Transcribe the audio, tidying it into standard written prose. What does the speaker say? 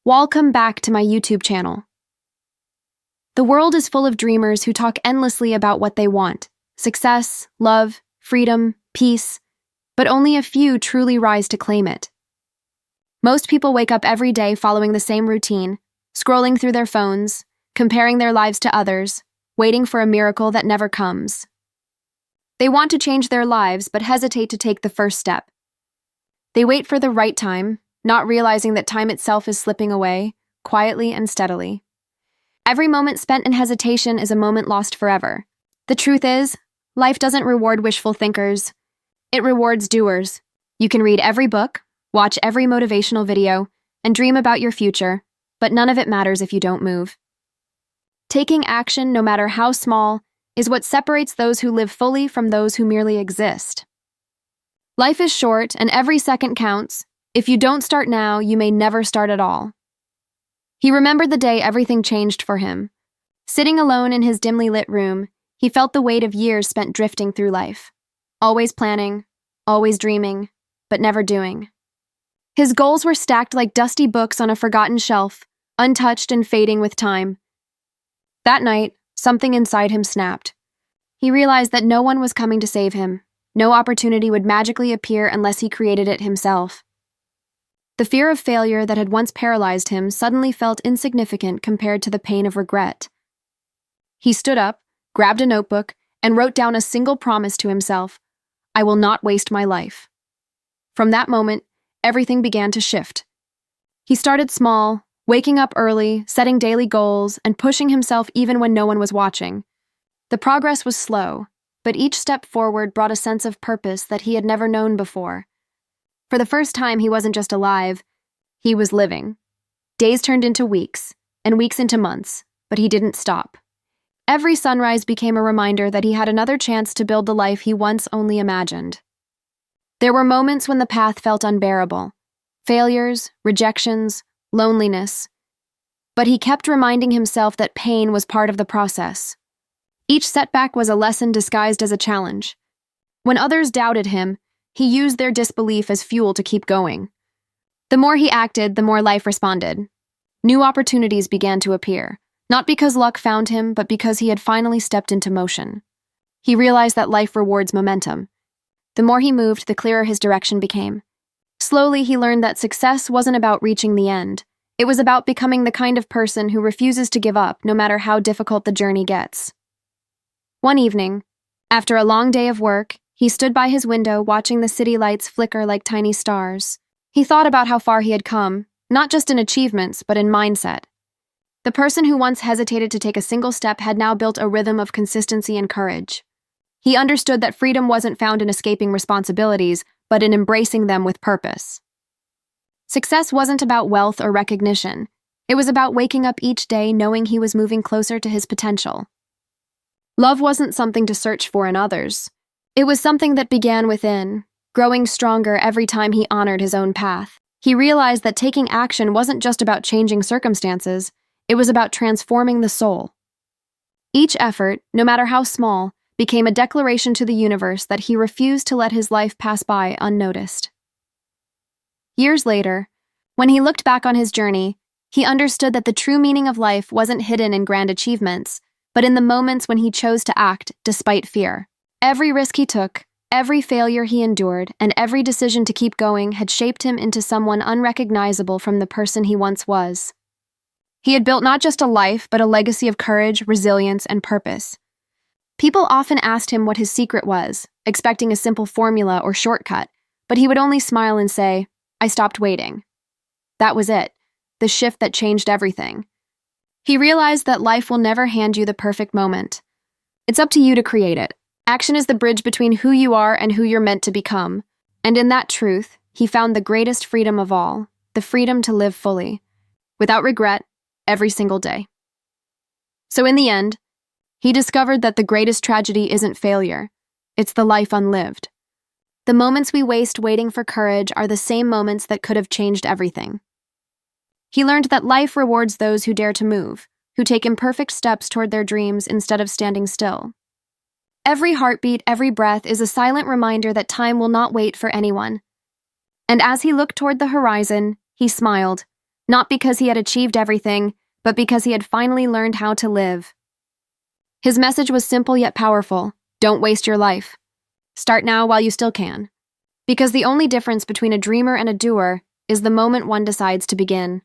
Welcome back to my YouTube channel. The world is full of dreamers who talk endlessly about what they want: success, love, freedom, peace, but only a few truly rise to claim it. Most people wake up every day following the same routine, scrolling through their phones, comparing their lives to others, waiting for a miracle that never comes. They want to change their lives but hesitate to take the first step. They wait for the right time, not realizing that time itself is slipping away, quietly and steadily. Every moment spent in hesitation is a moment lost forever. The truth is, life doesn't reward wishful thinkers. It rewards doers. You can read every book, watch every motivational video, and dream about your future, but none of it matters if you don't move. Taking action, no matter how small, is what separates those who live fully from those who merely exist. Life is short, and every second counts. If you don't start now, you may never start at all. He remembered the day everything changed for him. Sitting alone in his dimly lit room, he felt the weight of years spent drifting through life. Always planning, always dreaming, but never doing. His goals were stacked like dusty books on a forgotten shelf, untouched and fading with time. That night, something inside him snapped. He realized that no one was coming to save him. No opportunity would magically appear unless he created it himself. The fear of failure that had once paralyzed him suddenly felt insignificant compared to the pain of regret. He stood up, grabbed a notebook, and wrote down a single promise to himself: "I will not waste my life." From that moment, everything began to shift. He started small, waking up early, setting daily goals, and pushing himself even when no one was watching. The progress was slow, but each step forward brought a sense of purpose that he had never known before. For the first time, he wasn't just alive, he was living. Days turned into weeks, and weeks into months, but he didn't stop. Every sunrise became a reminder that he had another chance to build the life he once only imagined. There were moments when the path felt unbearable: failures, rejections, loneliness. But he kept reminding himself that pain was part of the process. Each setback was a lesson disguised as a challenge. When others doubted him, he used their disbelief as fuel to keep going. The more he acted, the more life responded. New opportunities began to appear, not because luck found him, but because he had finally stepped into motion. He realized that life rewards momentum. The more he moved, the clearer his direction became. Slowly, he learned that success wasn't about reaching the end. It was about becoming the kind of person who refuses to give up, no matter how difficult the journey gets. One evening, after a long day of work, he stood by his window watching the city lights flicker like tiny stars. He thought about how far he had come, not just in achievements, but in mindset. The person who once hesitated to take a single step had now built a rhythm of consistency and courage. He understood that freedom wasn't found in escaping responsibilities, but in embracing them with purpose. Success wasn't about wealth or recognition. It was about waking up each day knowing he was moving closer to his potential. Love wasn't something to search for in others. It was something that began within, growing stronger every time he honored his own path. He realized that taking action wasn't just about changing circumstances, it was about transforming the soul. Each effort, no matter how small, became a declaration to the universe that he refused to let his life pass by unnoticed. Years later, when he looked back on his journey, he understood that the true meaning of life wasn't hidden in grand achievements, but in the moments when he chose to act despite fear. Every risk he took, every failure he endured, and every decision to keep going had shaped him into someone unrecognizable from the person he once was. He had built not just a life, but a legacy of courage, resilience, and purpose. People often asked him what his secret was, expecting a simple formula or shortcut, but he would only smile and say, "I stopped waiting." That was it, the shift that changed everything. He realized that life will never hand you the perfect moment. It's up to you to create it. Action is the bridge between who you are and who you're meant to become. And in that truth, he found the greatest freedom of all, the freedom to live fully, without regret, every single day. So in the end, he discovered that the greatest tragedy isn't failure, it's the life unlived. The moments we waste waiting for courage are the same moments that could have changed everything. He learned that life rewards those who dare to move, who take imperfect steps toward their dreams instead of standing still. Every heartbeat, every breath is a silent reminder that time will not wait for anyone. And as he looked toward the horizon, he smiled, Not because he had achieved everything, but because he had finally learned how to live. His message was simple yet powerful. Don't waste your life. Start now while you still can. Because the only difference between a dreamer and a doer is the moment one decides to begin.